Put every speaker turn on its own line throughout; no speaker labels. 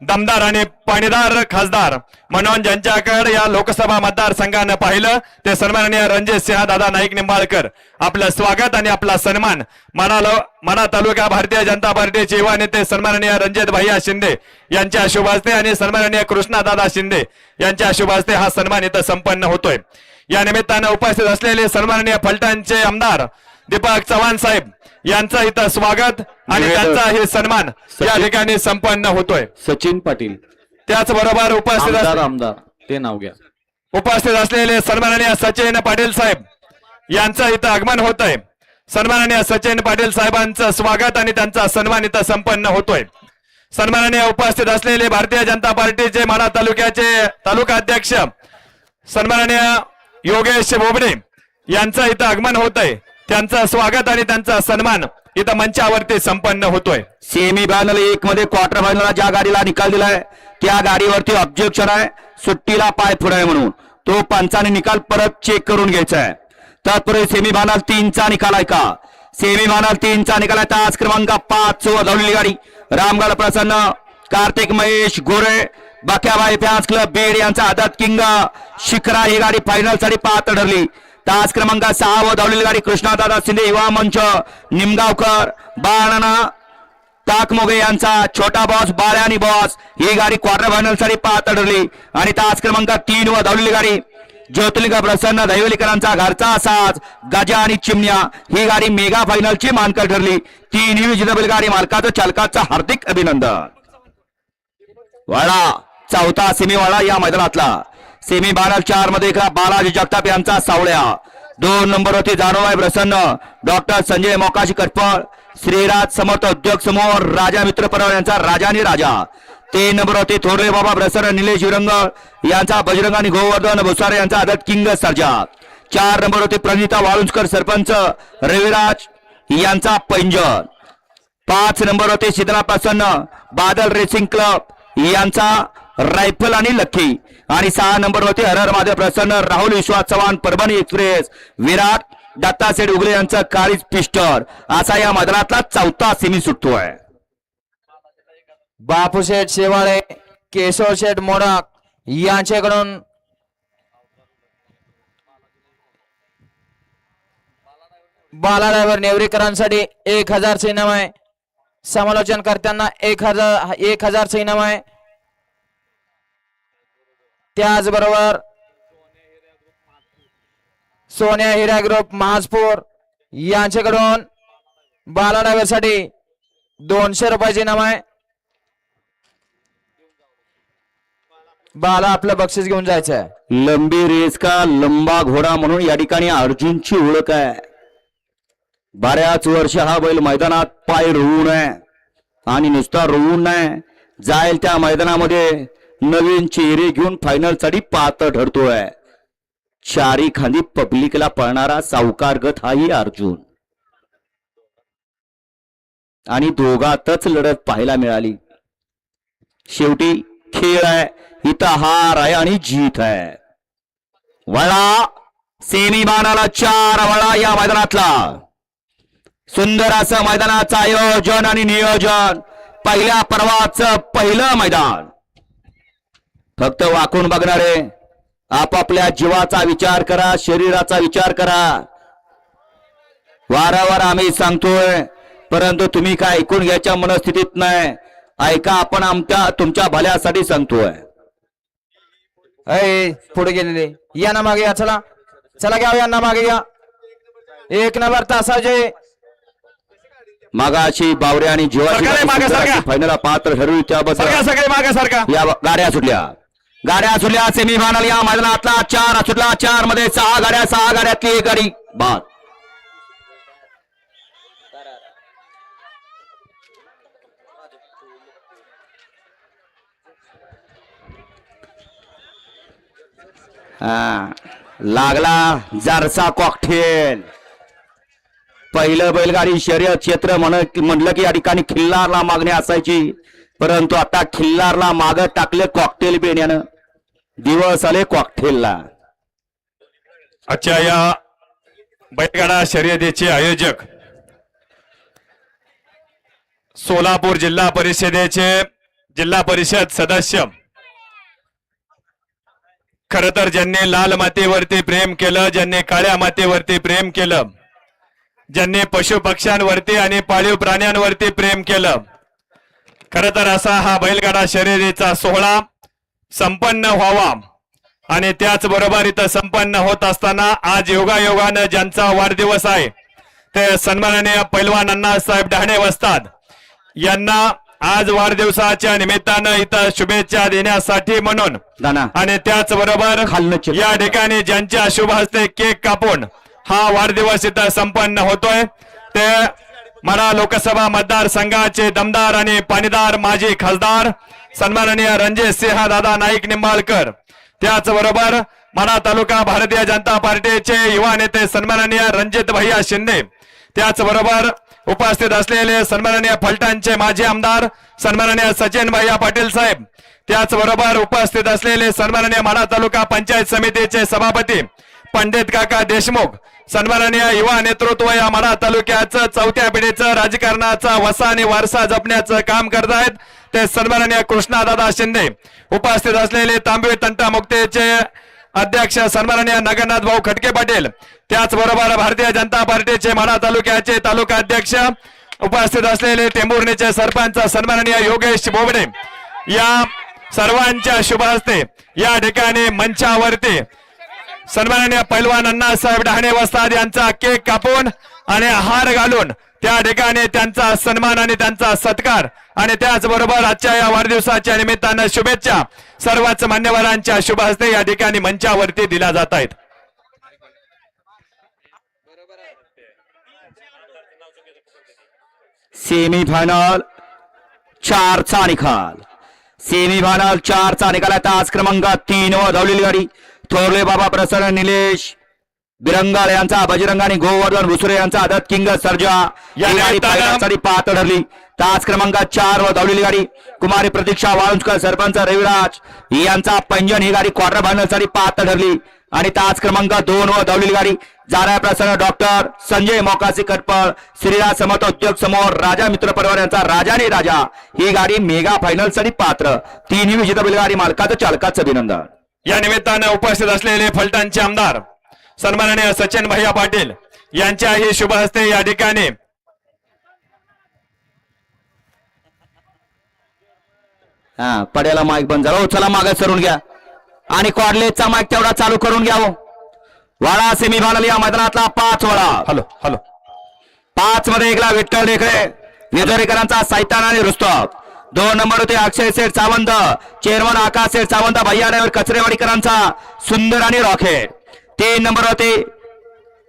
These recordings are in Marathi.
दमदार आणि पाणीदार खासदार म्हणून ज्यांच्याकडे या लोकसभा मतदारसंघानं पाहिलं ते सन्माननीय रणजित सिंह दादा नाईक निंबाळकर आपलं स्वागत आणि आपला सन्मान मना तालुका भारतीय जनता पार्टीचे युवा नेते सन्माननीय रणजित भैया शिंदे यांच्या शुभ हस्ते आणि सन्माननीय कृष्णा दादा शिंदे यांच्या शुभ हस्ते हा सन्मान इथं संपन्न होतोय। या निमित्तानं उपस्थित असलेले सन्माननीय फलटणचे आमदार दीपक चव्हाण साहेब यांचं इथं स्वागत आणि त्यांचा हे सन्मान या ठिकाणी संपन्न होतोय।
सचिन पाटील
त्याचबरोबर
आमदार ते नाव घ्या।
उपस्थित असलेले सन्माननीय सचिन पाटील साहेब यांचं इथं आगमन होत आहे। सन्माननीय सचिन पाटील साहेबांचं स्वागत आणि त्यांचा सन्मान इथं संपन्न होतोय। सन्माननीय उपस्थित असलेले भारतीय जनता पार्टीचे माढा तालुक्याचे तालुका अध्यक्ष सन्माननीय योगेश बोबडे यांचं इथं आगमन होत आहे। त्यांचं स्वागत आणि त्यांचा सन्मान इथं मंचावरती संपन्न होतोय।
सेमी फायनल 1 मध्ये क्वार्टर फायनलला ज्या गाडीला निकाल दिलाय त्या गाडीवरती ऑब्जेक्शन आहे, सुट्टीला पाय पुढे म्हणून तो पंचाने निकाल परत चेक करून घ्यायचा आहे। तत्पूर्वी सेमी फायनल 3 चा निकाल आहे का? सेमी फायनल 3 चा निकाल आहे। तास क्रमांक 5 धावलेली गाडी रामगड प्रसन्न कार्तिक महेश गोरे बाक्याबाई फॅन्स क्लब बीड यांचा आदत किंग शिखरा ही गाडी फायनल साठी पात्र ठरली। तास क्रमांक 6 धावलेली गाडी कृष्णादादा शिंदे युवा मंच निमगावकर बाणना ताकमोगे यांचा छोटा बॉस बाळ्यानी बॉस ही गाडी क्वार्टर फायनल साठी पात्र ठरली। आणि तास क्रमांक 3 धावलेली गाडी ज्योतिर्लिंग प्रसन्न दैवलीकरांचा घरचा साज गजा आणि चिमण्या ही गाडी मेगा फायनलची मानकरी ठरली। तीनही विजेता गाडी मालकाचं चालकाचं हार्दिक अभिनंदन। वाडा चौथा सेमीवाडा या मैदानातला सेमी फायनल 4 मध्ये बालाजी जगताप यांचा सावळ्या 2 नंबर होती जानोबाई प्रसन्न डॉक्टर संजय मोकाशी कटपळ श्रीराज समर्थ उद्योग समूह राजा मित्र परवा यांचा राजा आणि राजा 3 नंबर होते थोरले बाबा प्रसन्न निलेश विरंग यांचा बजरंग आणि गोवर्धन भुसारे यांचा आदत किंग सर्जा 4 नंबर होते प्रणिता वाळुंजकर सरपंच रविराज यांचा पैंजण 5 नंबर होते शीतला प्रसन्न बादल रेसिंग क्लब यांचा रायफल आणि लक्की आणि 6 नंबर होते हरहर महादेव प्रसन्न राहुल विश्वास चव्हाण परभणी एक्सप्रेस विराट दत्तासेठ उगले यांचा काळीज पिस्टल असा या मैदानातला चौथा सेमी सुटतोय।
बापूशेठ शेवाळे केशव शेठ मोडक यांच्याकडून बाला ड्रायव्हर नेवरीकरांसाठी 1000 चे इनाम आहे। समालोचन करताना 1000 चे इनाम आहे। त्याचबरोबर सोन्या हिरा ग्रुप महाजपूर यांच्याकडून बाला ड्रायव्हर साठी 200 रुपयाचे इनाम आहे। बाला आपलं बक्षीस घेऊन जायचं आहे।
लंबी रेस का लंबा घोडा म्हणून या ठिकाणी अर्जुनची ओळख आहे। बऱ्याच वर्ष हा बैल मैदानात पाय रोवून आहे आणि नुसता रोवून नाही जाईल त्या मैदानामध्ये नवीन चेहरे घेऊन फायनल साठी पात्र ठरतोय। चारी खांदी पब्लिकला पळणारा सावकारगत हाही अर्जुन आणि दोघातच लढत पाहायला मिळाली। शेवटी खेळ आहे, इथं हार आहे आणि जीत आहे। वळा सेमी बाणाला 4 वळा या मैदानातला सुंदर असं मैदानाचं आयोजन आणि नियोजन पहिल्या पर्वाचं पहिलं मैदान। फक्त वाकून बघणारे आपापल्या जीवाचा विचार करा, शरीराचा विचार करा। वारंवार आम्ही सांगतोय परंतु तुम्ही काय ऐकून घ्यायच्या मनस्थितीत नाही। ऐका, आपण तुमच्या भल्यासाठी सांगतोय।
पुढे गेलेले या ना मागे या, चला चला घ्या यांना मागे घ्या। 1 नंबर तासाचे
मागाशी बावरे आणि जीवाची फायनल पात्र ठरवी त्याबद्दल या गाड्या सुटल्या सेमी फायनल या मैदानातला 4 सुटला। 4 मध्ये 6 गाड्यातली 1 गाडी बाद। लागला जरसा कॉकटेल। पहिलं बैलगाडी शर्यत क्षेत्र म्हणलं की या ठिकाणी खिल्लारला मागणी असायची, परंतु आता खिल्लारला मागं टाकले कॉकटेल बेण्यानं। दिवस आले कॉकटेलला।
आजच्या या बैलगाडा शर्यतीचे आयोजक सोलापूर जिल्हा परिषदेचे जिल्हा परिषद सदस्य, खर तर ज्यांनी लाल मातीवरती प्रेम केलं, ज्यांनी काळ्या मातीवरती प्रेम केलं, ज्यांनी पशु पक्ष्यांवरती आणि पाळीव प्राण्यांवरती प्रेम केलं, खर तर असा हा बैलगाडा शर्यतीचा सोहळा संपन्न व्हावा. आणि त्याचबरोबर इथं संपन्न होत असताना आज योगायोगानं ज्यांचा वाढदिवस आहे ते सन्माननीय पैलवान अण्णासाहेब डहाणे वस्ताद यांना आज वाढदिवसाच्या निमित्तानं इथं शुभेच्छा देण्यासाठी म्हणून
दाना
आणि त्याचबरोबर
खालनं चित्र.
या ठिकाणी ज्यांच्या शुभ हस्ते केक कापून हा वाढदिवस इथं संपन्न होतोय ते माढा लोकसभा मतदारसंघाचे दमदार आणि पाणीदार माजी खासदार सन्माननीय रणजितसिंह दादा नाईक निंबाळकर, त्याचबरोबर माढा तालुका भारतीय जनता पार्टीचे युवा नेते सन्माननीय रणजित भैया शिंदे, त्याचबरोबर उपस्थित असलेले सन्माननीय फलटणचे माजी आमदार सन्माननीय सचिन भैया पाटील साहेब, त्याचबरोबर उपस्थित असलेले सन्माननीय माढा तालुका पंचायत समितीचे सभापती पंडित काका देशमुख, सन्माननीय युवा नेतृत्व या माढा तालुक्याचं चौथ्या पिढीचं राजकारणाचा वसा आणि वारसा जपण्याचं काम करत आहेत ते सन्माननीय कृष्णादादा शिंदे, उपस्थित असलेले तांबवे तंटा मुक्तेचे अध्यक्ष सन्माननीय नगरनाथ भाऊ खटके पाटील, त्याचबरोबर भारतीय जनता पार्टीचे माढा तालुक्याचे तालुका अध्यक्ष उपस्थित असलेले टेंभुर्णीचे सरपंच सन्माननीय योगेश बोबडे, या सर्वांच्या शुभ हस्ते या ठिकाणी मंचावरती सन्माननीय पैलवान अण्णासाहेब डहाणे वस्ताद यांचा केक कापून आणि हार घालून त्या ठिकाणी त्यांचा सन्मान आणि त्यांचा सत्कार आणि त्याचबरोबर आजच्या या वाढदिवसाच्या निमित्तानं शुभेच्छा सर्वच मान्यवरांच्या शुभ हस्ते या ठिकाणी मंचावरती दिल्या जात आहेत.
सेमीफायनल 4चा निकाल. सेमीफायनल 4चा निकाल आहे. तास क्रमांक 3 व धावलेली गाडी थोरले बाबा प्रसन्न निलेश बिरंगाळ यांचा बजरंग आणि गोवर्धन भुसरे यांचा आदत किंग सर्जा
या
गाडी पहिल्यासाठी पाहत ठरली. तास क्रमांक 4 व धावलेली गाडी कुमारी प्रतीक्षा वाळुंजकर सरपंच रविराज यांचा पैंजण ही गाडी क्वार्टर फायनल साठी पाहत ठरली. आणि तास क्रमांक 2 व धावलेली गाडी जारा प्रसन्न डॉक्टर संजय मोकासी कटपळ श्रीराज समर्थ उद्योग समोर राजा मित्र परिवार यांचा राजा आणि राजा ही गाडी मेगा फायनल साठी पात्र. तिन्ही विजेता बैलगाडी मालकाचं चालकाचं अभिनंदन.
या निमित्तानं उपस्थित असलेले फलटणचे आमदार सन्माननीय सचिन भैया पाटील यांच्याही शुभ हस्ते या ठिकाणी
पड्याला माईक बंद झाला. चला मागे सरून घ्या आणि कॉर्लेजचा माईक तेवढा चालू करून घ्या. वाडा सेमीफायनल या मैदानातला 5 वडा.
हॅलो हॅलो
5 मध्ये एकला विठ्ठल ढेकळे वेदरेकरांचा सैतान आणि रुस्तम. 2 नंबर होते अक्षय सेठ सावंत, चेअरमन आकाश सेठ सावंत, भैया ड्रायव्हर कचरेवाडीकरांचा सुंदर आणि रॉकेट. 3 नंबर होते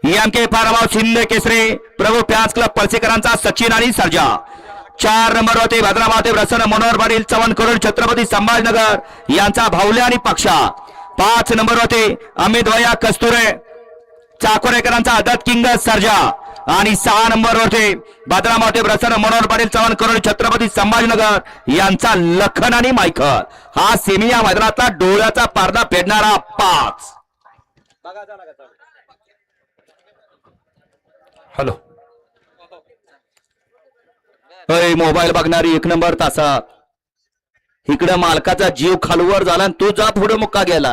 एम के फार्म हाऊस शिंदे केसरी प्रभू फॅन्स क्लब पळसेकरांचा सचिन आणि सर्जा. 4 नंबर होते भद्रामाते प्रसन्न मनोहर पाटील चव्हाण करोड छत्रपती संभाजीनगर यांचा भावल्या आणि पक्षा. 5 नंबर होते अमित भैया कस्तुरे चाकोरेकरांचा आदत किंग सर्जा. आणि 6 नंबर होते भद्रामाते प्रसन्न मनोहर पाटील चव्हाण करोड छत्रपती संभाजीनगर यांचा लखन आणि मायकल. हा सेमी या मैदानातला डोळ्याचा पडदा फेडणारा 5.
हॅलो
मोबाईल बघणारी 1 नंबर तासात इकडे मालकाचा जीव खालवर झाला आणि तो जा पुढे मुक्का गेला.